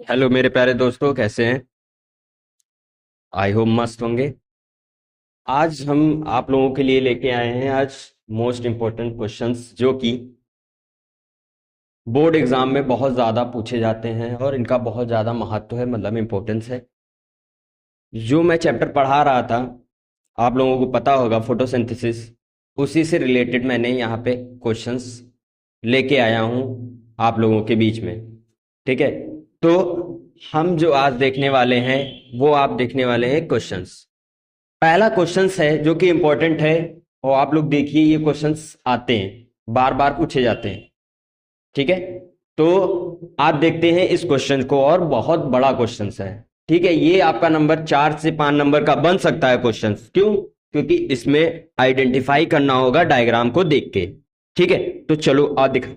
Hello मेरे प्यारे दोस्तों, कैसे हैं? आई होप मस्त होंगे। आज हम आप लोगों के लिए लेके आए हैं आज मोस्ट इम्पोर्टेंट क्वेश्चंस जो कि बोर्ड एग्जाम में बहुत ज़्यादा पूछे जाते हैं और इनका बहुत ज़्यादा महत्व है, मतलब इम्पोर्टेंस है। जो मैं चैप्टर पढ़ा रहा था, आप लोगों को पता होगा, फोटोसिंथेसिस, उसी से रिलेटेड मैंने यहाँ पे क्वेश्चंस लेके आया हूँ आप लोगों के बीच में। ठीक है, तो हम जो आज देखने वाले हैं वो आप देखने वाले हैं क्वेश्चंस। पहला क्वेश्चंस है जो कि इंपॉर्टेंट है, और आप लोग देखिए ये क्वेश्चंस आते हैं, बार बार पूछे जाते हैं। ठीक है, तो आप देखते हैं इस क्वेश्चन को, और बहुत बड़ा क्वेश्चंस है। ठीक है, ये आपका नंबर 4 से 5 नंबर का बन सकता है क्वेश्चंस। क्यों? क्योंकि इसमें आइडेंटिफाई करना होगा डायग्राम को देख के। ठीक है, तो चलो आ दिखा।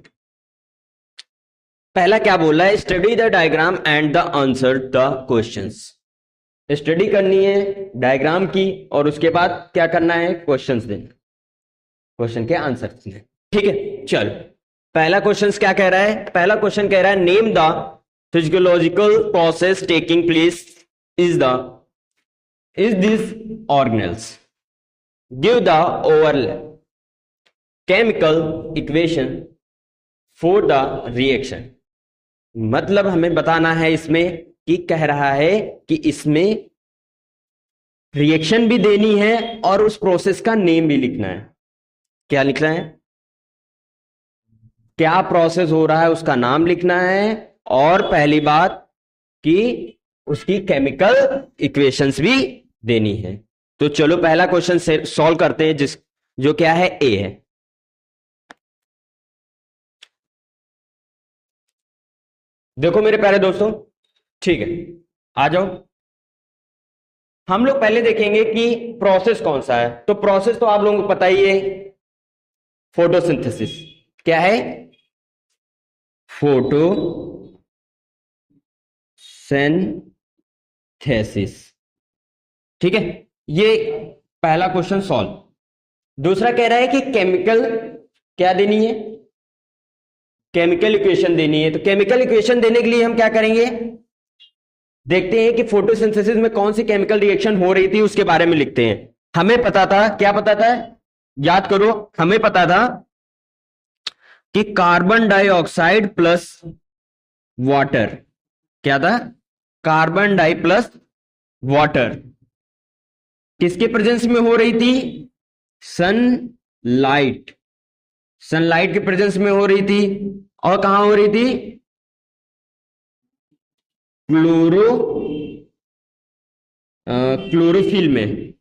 पहला क्या बोला है? Study the diagram and the answer the questions. Study करनी है डायग्राम की, और उसके बाद क्या करना है? क्वेश्चंस देना, क्वेश्चन के आंसर देने। ठीक है, चलो पहला क्वेश्चन क्या कह रहा है? पहला क्वेश्चन कह रहा है name the physiological process taking place is this organelles, give the over chemical equation for the reaction. मतलब हमें बताना है इसमें कि कह रहा है कि इसमें रिएक्शन भी देनी है और उस प्रोसेस का नेम भी लिखना है। क्या लिखना है? क्या प्रोसेस हो रहा है उसका नाम लिखना है, और पहली बात कि उसकी केमिकल इक्वेशंस भी देनी है। तो चलो पहला क्वेश्चन सॉल्व करते हैं, जिस जो क्या है, ए है। देखो मेरे प्यारे दोस्तों, ठीक है, आ जाओ। हम लोग पहले देखेंगे कि प्रोसेस कौन सा है। तो प्रोसेस तो आप लोगों को पता ही है, फोटोसिंथेसिस। क्या है? Photo synthesis. ठीक है, ये पहला क्वेश्चन सॉल्व। दूसरा कह रहा है कि केमिकल क्या देनी है? केमिकल इक्वेशन देनी है। तो केमिकल इक्वेशन देने के लिए हम क्या करेंगे? देखते हैं कि फोटोसिंथेसिस में कौन सी केमिकल रिएक्शन हो रही थी, उसके बारे में लिखते हैं। हमें पता था, क्या पता था? याद करो, हमें पता था कि कार्बन डाइऑक्साइड प्लस वाटर। क्या था? कार्बन डाई प्लस वाटर किसके प्रेजेंस में हो रही थी? सनलाइट। सनलाइट के प्रेजेंस में हो रही थी। और कहां हो रही थी? क्लोरो क्लोरोफिल में।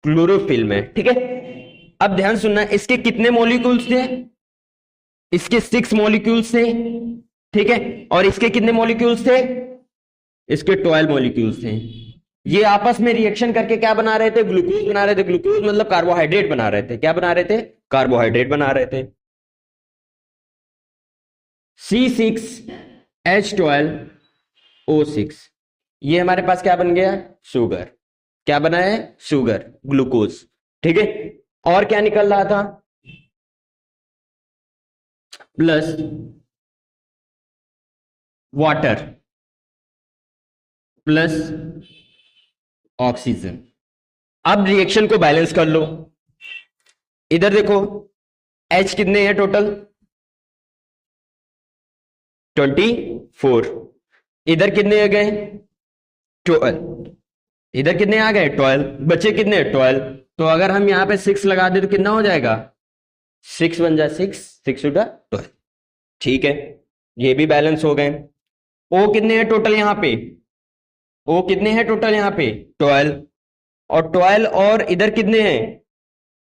क्लोरोफिल में, ठीक है। अब ध्यान सुनना, इसके कितने मॉलिक्यूल्स थे? इसके 6 मॉलिक्यूल्स थे। ठीक है, और इसके कितने मॉलिक्यूल्स थे? इसके 12 मॉलिक्यूल्स थे। ये आपस में रिएक्शन करके क्या बना रहे थे? ग्लूकोज बना रहे थे। ग्लूकोज मतलब कार्बोहाइड्रेट बना रहे थे। क्या बना रहे थे? कार्बोहाइड्रेट बना रहे थे। C6H12O6, ये हमारे पास क्या बन गया? शुगर। क्या बना है? Sugar, glucose. ठीक है, और क्या निकल रहा था? Plus water plus oxygen. अब रिएक्शन को बैलेंस कर लो। इधर देखो, H कितने हैं टोटल? 24। इधर कितने आ गए? 12। इधर कितने आ गए? 12। बचे कितने? 12। तो अगर हम यहां पे 6 लगा दे तो कितना हो जाएगा? 6 बन जाए 6, 6 उठा 12। ठीक है, ये भी बैलेंस हो गए। ओ कितने हैं टोटल यहां पे? ओ कितने हैं टोटल यहां पे? 12। और 12, और इधर कितने हैं?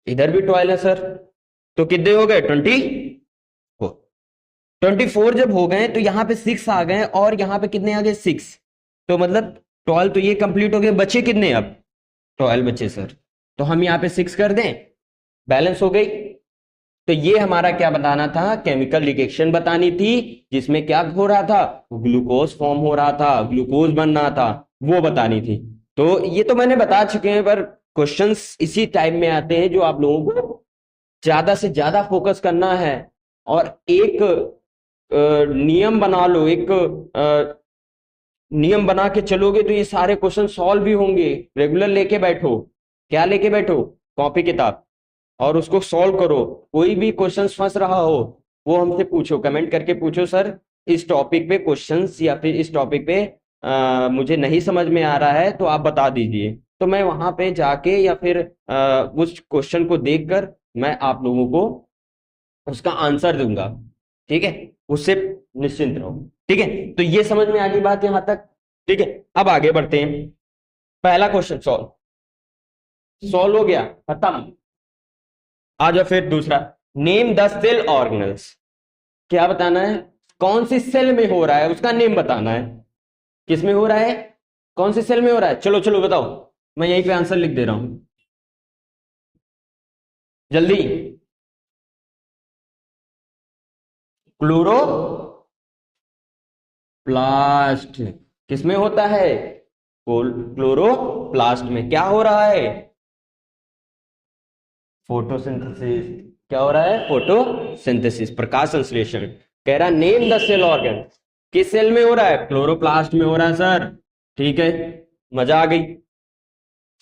इधर भी 12 है सर। तो कितने हो गए? 24। 24 जब हो गए तो यहां पे 6 आ गए, और यहां पे कितने आ गए? 6। तो मतलब 12 तो ये कंप्लीट हो गए। बचे कितने अब? 12 बचे सर। तो हम यहां पे 6 कर दें, बैलेंस हो गई। तो ये हमारा क्या बताना था? केमिकल रिएक्शन बतानी थी, जिसमें क्या हो रहा था? ग्लूकोज फॉर्म हो रहा था, ग्लूकोज बन रहा था, वो बतानी थी। तो ये तो मैंने बता चुके हैं, पर क्वेश्चंस इसी टाइप में आते हैं जो आप लोगों को ज्यादा से ज्यादा फोकस करना है। और एक नियम बना लो, एक नियम बना के चलोगे तो ये सारे क्वेश्चन सॉल्व भी होंगे। रेगुलर लेके बैठो, क्या लेके बैठो, कॉपी किताब, और उसको सॉल्व करो। कोई भी क्वेश्चन फंस रहा हो वो हमसे पूछो, कमेंट करके पूछो, सर इस टॉपिक पे क्वेश्चंस या फिर इस टॉपिक पे मुझे नहीं समझ में आ रहा है तो आप बता दीजिए। तो मैं वहां पे जाके या फिर उस क्वेश्चन को देखकर मैं आप लोगों को उसका आंसर दूंगा। ठीक है, उससे निश्चिंत रहो। ठीक है, तो ये समझ में आ गई बात यहां तक। ठीक है, अब आगे बढ़ते हैं। पहला क्वेश्चन सॉल्व, सॉल्व हो गया, खत्म। आ जाओ फिर दूसरा, नेम द सेल ऑर्गेनल्स। क्या बताना है, कौन सी सेल में हो रहा है उसका नेम बताना है। किस में हो रहा है, कौन सी सेल में हो रहा है, चलो चलो बताओ, मैं यहीं पे आंसर लिख दे रहा हूं जल्दी। क्लोरो प्लास्ट किस में होता है, क्लोरोप्लास्ट में। क्या हो रहा है, फोटोसिंथेसिस। क्या हो रहा है, फोटोसिंथेसिस, प्रकाश संश्लेषण। कह रहा नेम द सेल ऑर्गन, किस सेल में हो रहा है, क्लोरोप्लास्ट में हो रहा है सर। ठीक है, मजा आ गई।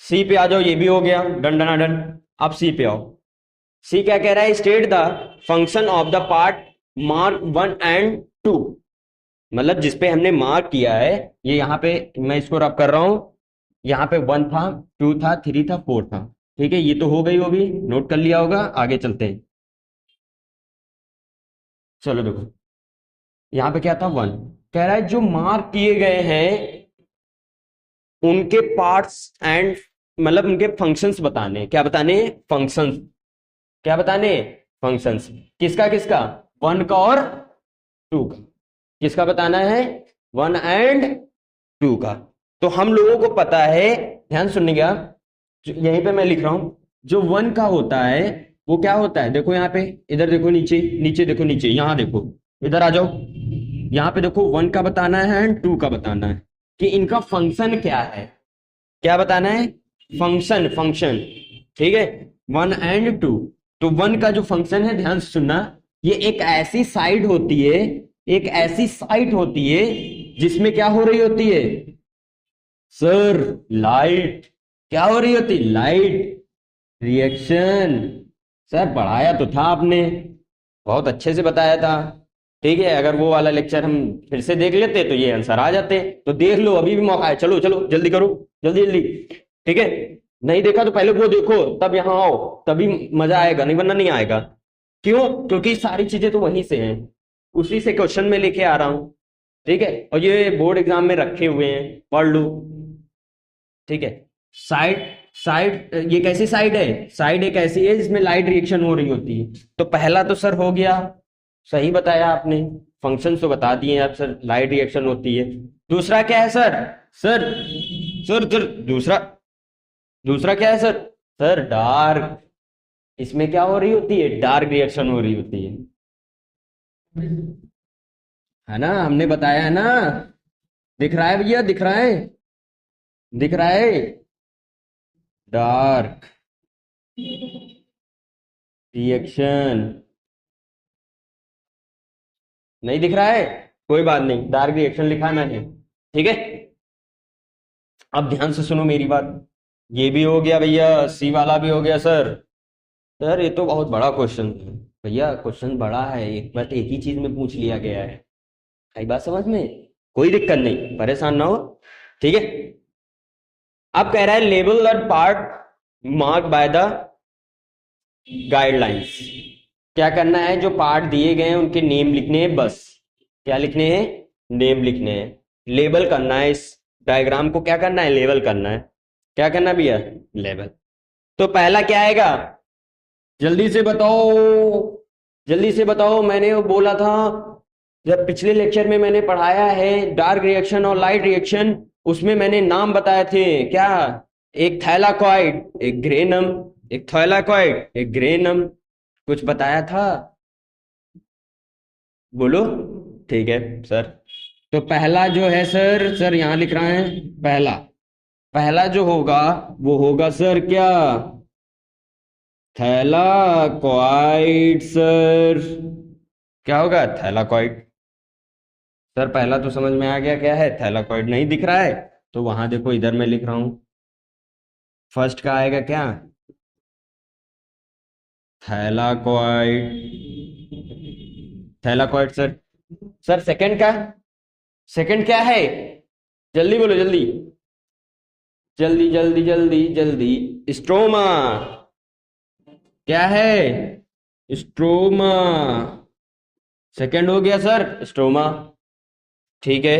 सी पे आ जाओ, ये भी हो गया, डन डना डन। अब सी पे आओ। सी क्या कह रहा है, state the function of the part mark 1 and 2। मतलब जिसपे हमने मार्क किया है, ये यहाँ पे मैं इसको रब कर रहा हूं, यहाँ पे 1 था, 2 था, 3 था, 4 था। ठीक है, ये तो हो गई होगी, नोट कर लिया होगा। आगे चलते हैं, चलो देखो, यहाँ पे क्या था, 1। कह रहा है जो मार्क किए गए हैं उनके पार्ट्स एंड, मतलब उनके फंक्शंस बताने हैं। क्या बताने हैं, फंक्शंस। क्या बताने हैं, फंक्शंस। किसका किसका, 1 का और 2 का। किसका बताना है, 1 and 2 का। तो हम लोगों को पता है, ध्यान सुनिएगा, यहीं पे मैं लिख रहा हूं, जो 1 का होता है वो क्या होता है, देखो यहाँ पे, इधर देखो, नीचे नीचे देखो, नीचे यहाँ देखो, इधर आ जाओ, यहाँ पे देखो, 1 का बताना है एंड 2 का बताना है कि इनका फंक्शन क्या है। क्या बताना है, फंक्शन, फंक्शन। ठीक है, 1 and 2। तो 1 का जो फंक्शन है, ध्यान से सुनना, ये एक ऐसी साइड होती है, एक ऐसी साइट होती है जिसमें क्या हो रही होती है सर, लाइट। क्या हो रही होती, लाइट रिएक्शन। सर पढ़ाया तो था आपने, बहुत अच्छे से बताया था। ठीक है, अगर वो वाला लेक्चर हम फिर से देख लेते तो ये आंसर आ जाते। तो देख लो, अभी भी मौका है, चलो चलो जल्दी करो, जल्दी जल्दी। ठीक है, नहीं देखा तो पहले वो देखो, तब यहां आओ, तभी मजा आएगा, नहीं वरना नहीं आएगा। क्यों, क्योंकि सारी चीजें तो वहीं से हैं, उसी से क्वेश्चन में लेके आ रहा हूं। ठीक है, और ये बोर्ड एग्जाम में रखे हुए हैं, पढ़ लो। ठीक है, साइड, साइड ये कैसी साइड है, साइड एक ऐसी है जिसमें लाइट रिएक्शन हो रही होती है। तो पहला तो सर हो गया, सही बताया आपने, फंक्शन तो बता दिए आप सर, लाइट रिएक्शन होती है। दूसरा क्या है सर, सर सर सर दूसरा, दूसरा क्या है सर, सर डार्क। इसमें क्या हो रही होती है, डार्क रिएक्शन हो रही होती है ना, हमने बताया है ना। दिख रहा है भैया, दिख रहा है, दिख रहा है, डार्क रिएक्शन। नहीं दिख रहा है, कोई बात नहीं, डार्क रिएक्शन लिखा है मैंने। ठीक है, अब ध्यान से सुनो मेरी बात। ये भी हो गया भैया, सी वाला भी हो गया सर। सर ये तो बहुत बड़ा क्वेश्चन है भैया, क्वेश्चन बड़ा है, एक बात एक ही चीज में पूछ लिया गया है। आई बात समझ में, कोई दिक्कत नहीं, परेशान ना हो। ठीक है, अब कह रहा है label that part mark by the guidelines. क्या करना है, जो पार्ट दिए गए हैं उनके नेम लिखने हैं बस। क्या लिखने हैं, नेम लिखने हैं, लेबल करना है। इस डायग्राम को क्या करना है, लेबल करना है। क्या करना भैया, लेबल। तो पहला क्या आएगा, जल्दी से बताओ, जल्दी से बताओ। मैंने वो बोला था जब पिछले लेक्चर में मैंने पढ़ाया है डार्क रिएक्शन और लाइट रिएक्शन, उसमें मैंने नाम बताए थे क्या, एक थैलाकॉइड, एक ग्रेनम, एक थैलाकॉइड, एक ग्रेनम, कुछ बताया था, बोलो। ठीक है सर, तो पहला जो है सर, सर यहां लिख रहा है, पहला, पहला जो होगा वो होगा सर क्या, थैलाकॉइड सर। क्या होगा, थैलाकॉइड। सर पहला तो समझ में आ गया क्या है, थैलाकॉइड नहीं दिख रहा है तो वहां देखो इधर मैं लिख रहा हूं, फर्स्ट का आएगा क्या, thylakoid, thylakoid sir. Sir second का, सेकंड क्या है, जल्दी बोलो जल्दी, जल्दी जल्दी जल्दी जल्दी, स्ट्रोमा, क्या है, स्ट्रोमा, सेकंड हो गया सर स्ट्रोमा। ठीक है,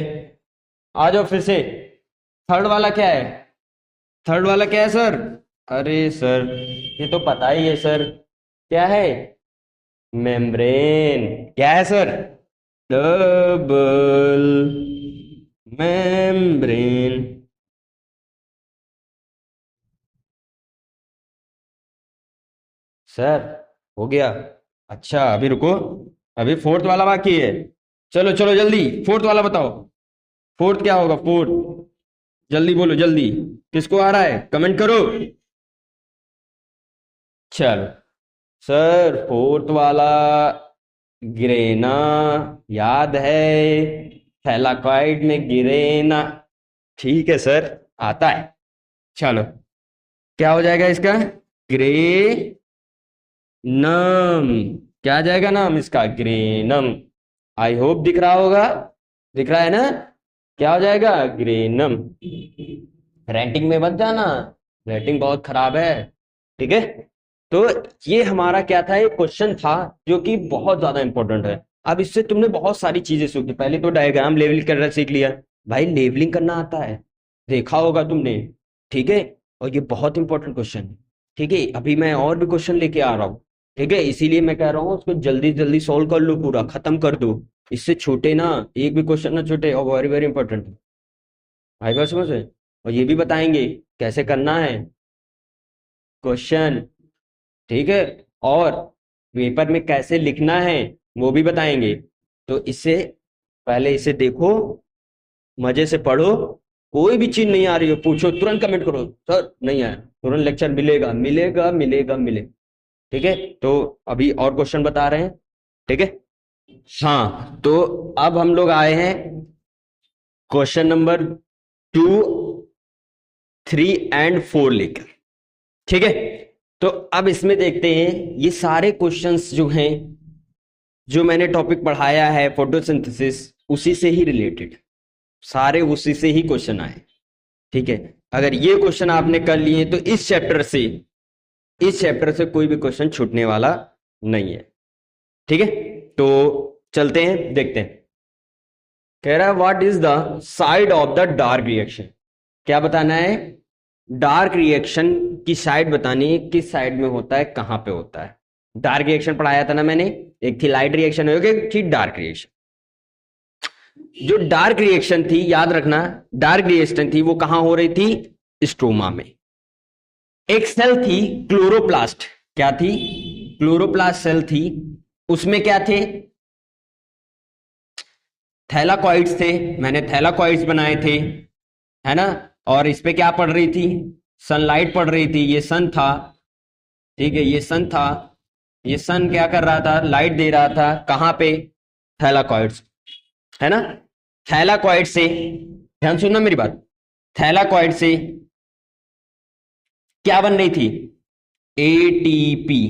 आ जाओ फिर से, थर्ड वाला क्या है, थर्ड वाला क्या है सर, अरे सर ये तो पता ही है सर, क्या है, मेम्ब्रेन, क्या है सर, डबल मेम्ब्रेन। सर हो गया, अच्छा अभी रुको, अभी फोर्थ वाला बाकी है, चलो चलो जल्दी फोर्थ वाला बताओ, फोर्थ क्या होगा, फोर्थ जल्दी बोलो जल्दी, किसको आ रहा है कमेंट करो। चलो सर फोर्थ वाला गिरेना, याद है, थैलाकॉइड में गिरेना, ठीक है सर आता है। चलो क्या हो जाएगा इसका, ग्रे नम, क्या आ जाएगा नाम इसका, ग्रेनम, आई होप दिख रहा होगा, दिख रहा है ना, क्या हो जाएगा, ग्रेनम। रेटिंग में मत जाना, रेटिंग बहुत खराब है, ठीक है। तो ये हमारा क्या था, एक क्वेश्चन था जो कि बहुत ज्यादा इंपॉर्टेंट है। अब इससे तुमने बहुत सारी चीजें सीखी, पहले तो डायग्राम लेवल करना सीख लिया, भाई लेवलिंग करना आता है, देखा होगा तुमने, ठीक है। और ये बहुत इंपॉर्टेंट क्वेश्चन है, ठीक है। अभी मैं और भी क्वेश्चन लेके आ रहा हूँ, ठीक है, इसीलिए मैं कह रहा हूँ उसको जल्दी जल्दी सॉल्व कर लो, पूरा खत्म कर दो, इससे छूटे ना, एक भी क्वेश्चन ना छूटे, और वेरी वेरी इंपॉर्टेंट है, आई बात समझ में। और ये भी बताएंगे कैसे करना है क्वेश्चन, ठीक है, और पेपर में कैसे लिखना है वो भी बताएंगे। तो इससे पहले इसे देखो, मजे से पढ़ो, कोई भी चीज नहीं आ रही हो पूछो, तुरंत कमेंट करो सर नहीं आया, तुरंत लेक्चर मिलेगा मिलेगा मिलेगा मिलेगा, ठीक है। तो अभी और क्वेश्चन बता रहे हैं, ठीक है। हाँ तो अब हम लोग आए हैं क्वेश्चन नंबर 2, 3 एंड 4 लेकर, ठीक है। तो अब इसमें देखते हैं, ये सारे क्वेश्चंस जो हैं, जो मैंने टॉपिक पढ़ाया है फोटोसिंथेसिस, उसी से ही रिलेटेड, सारे उसी से ही क्वेश्चन आए, ठीक है। अगर ये क्वेश्चन आपने कर लिए तो इस चैप्टर से, इस चैप्टर से कोई भी क्वेश्चन छूटने वाला नहीं है, ठीक है। तो चलते हैं देखते हैं, कह रहा है what is the side of the dark reaction, क्या बताना है, डार्क रिएक्शन की साइड बतानी है, किस साइड में होता है, कहां पे होता है। डार्क रिएक्शन पढ़ाया था ना मैंने, एक थी लाइट रिएक्शन, एक थी डार्क रिएक्शन। जो डार्क रिएक्शन थी याद रखना, डार्क रिएक्शन थी वो कहां हो रही थी, स्ट्रोमा में। एक सेल थी क्लोरोप्लास्ट, क्या थी, क्लोरोप्लास्ट सेल थी, उसमें क्या थे, थैलाकॉइड्स थे, मैंने थैलाकॉइड्स बनाए थे, है ना। और इस पे क्या पड़ रही थी, सनलाइट पड़ रही थी, ये सन था, ठीक है, ये सन था, ये सन क्या कर रहा था, लाइट दे रहा था, कहां पे, थैलाकॉइड्स, है ना। थैलाकॉइड से, ध्यान सुनना मेरी बात, थैलाकॉइड से क्या बन रही थी, एटीपी,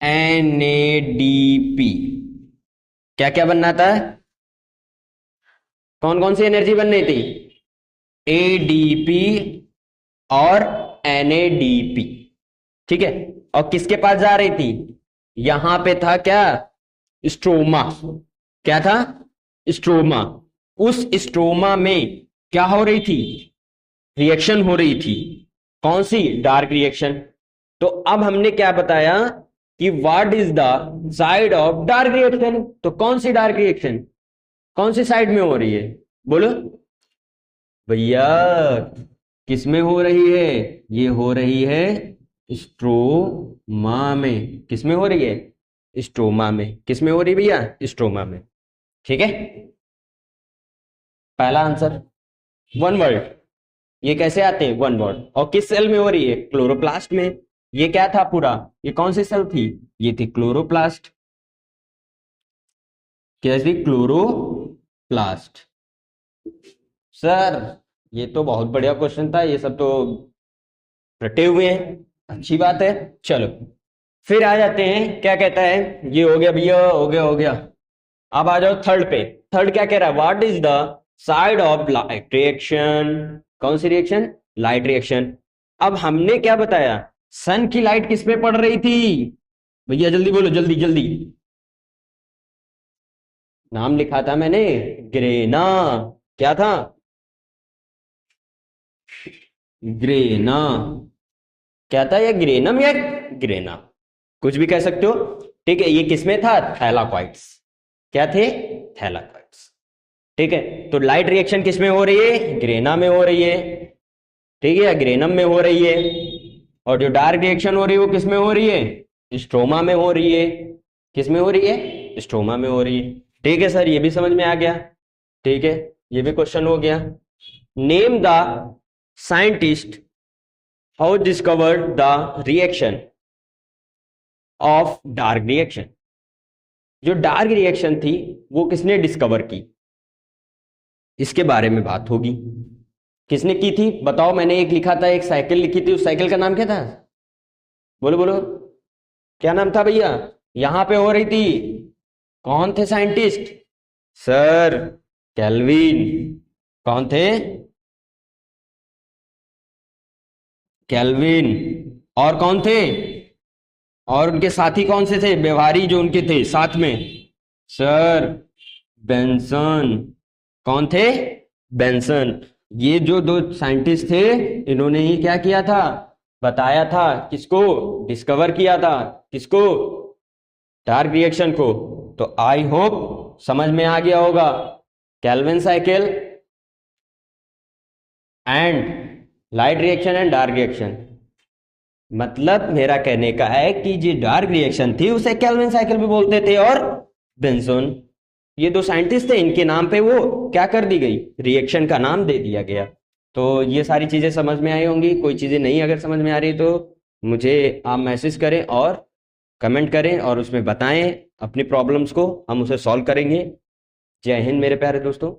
एनएडीपी, क्या क्या बनना था, कौन कौन सी एनर्जी बन रही थी, एडीपी और एनएडीपी, ठीक है। और किसके पास जा रही थी, यहां पे था क्या, स्ट्रोमा, क्या था, स्ट्रोमा, उस स्ट्रोमा में क्या हो रही थी, रिएक्शन हो रही थी, कौन सी, डार्क रिएक्शन। तो अब हमने क्या बताया कि what is the side of dark reaction, तो कौन सी डार्क रिएक्शन, कौन सी साइड में हो रही है, बोलो भैया, किस में हो रही है, ये हो रही है स्ट्रोमा में, किस में हो रही है, स्ट्रोमा में, किस में हो रही है भैया, स्ट्रोमा में, ठीक है। पहला आंसर, वन वर्ड, ये कैसे आते हैं वन वर्ड, और किस सेल में हो रही है, क्लोरोप्लास्ट में। ये क्या था पूरा, ये कौन सी सेल थी, ये थी क्लोरोप्लास्ट, क्या थी, क्लोरोप्लास्ट, ब्लास्ट। सर ये तो बहुत बढ़िया क्वेश्चन था, ये सब तो रटे हुए हैं, अच्छी बात है। चलो फिर आ जाते हैं, क्या कहता है, ये हो गया भैया, हो गया। अब आ जाओ थर्ड पे। थर्ड क्या कह रहा है, what is the side of light reaction. कौन सी रिएक्शन, लाइट रिएक्शन। अब हमने क्या बताया, सन की लाइट किस पे पड़ रही थी, भैया जल्दी बोलो, जल्दी जल्दी। नाम लिखा था मैंने, ग्रेना। क्या था, ग्रेना। क्या था, या ग्रेनम या ग्रेना, कुछ भी कह सकते हो। ठीक है, ये किसमें था, थैलाक्वाइट्स। क्या थे, थैलाक्वाइट्स। ठीक है, तो लाइट रिएक्शन किसमें हो रही है, ग्रेना में हो रही है। ठीक है, या ग्रेनम में हो रही है। और जो डार्क रिएक्शन हो रही है वो किसमें हो रही है, स्ट्रोमा में हो रही है। किसमें हो रही है, स्ट्रोमा में हो रही है। ठीक है सर, ये भी समझ में आ गया। ठीक है, ये भी क्वेश्चन हो गया। Name the scientist how discovered the reaction of dark reaction. जो डार्क रिएक्शन थी वो किसने डिस्कवर की, इसके बारे में बात होगी। किसने की थी बताओ, मैंने एक लिखा था, एक साइकिल लिखी थी, उस साइकिल का नाम क्या था, बोलो बोलो, क्या नाम था भैया। यहां पे हो रही थी, कौन थे साइंटिस्ट, सर केल्विन। कौन थे, केल्विन। और कौन थे, और उनके साथी कौन से थे, व्यवहारी जो उनके थे साथ में, सर बेंसन। कौन थे, बेंसन। ये जो दो साइंटिस्ट थे, इन्होंने ही क्या किया था, बताया था, किसको, डिस्कवर किया था, किसको, डार्क रिएक्शन को। तो आई होप समझ में आ गया होगा, Calvin cycle and light reaction and dark reaction. मतलब मेरा कहने का है कि जो डार्क रिएक्शन थी उसे केल्विन साइकिल भी बोलते थे, और बेंजोन। ये दो साइंटिस्ट थे, इनके नाम पे वो क्या कर दी गई, रिएक्शन का नाम दे दिया गया। तो ये सारी चीजें समझ में आई होंगी। कोई चीजें नहीं अगर समझ में आ रही तो मुझे आप मैसेज करें और कमेंट करें और उसमें बताएं अपनी प्रॉब्लम्स को, हम उसे सॉल्व करेंगे। जय हिंद मेरे प्यारे दोस्तों।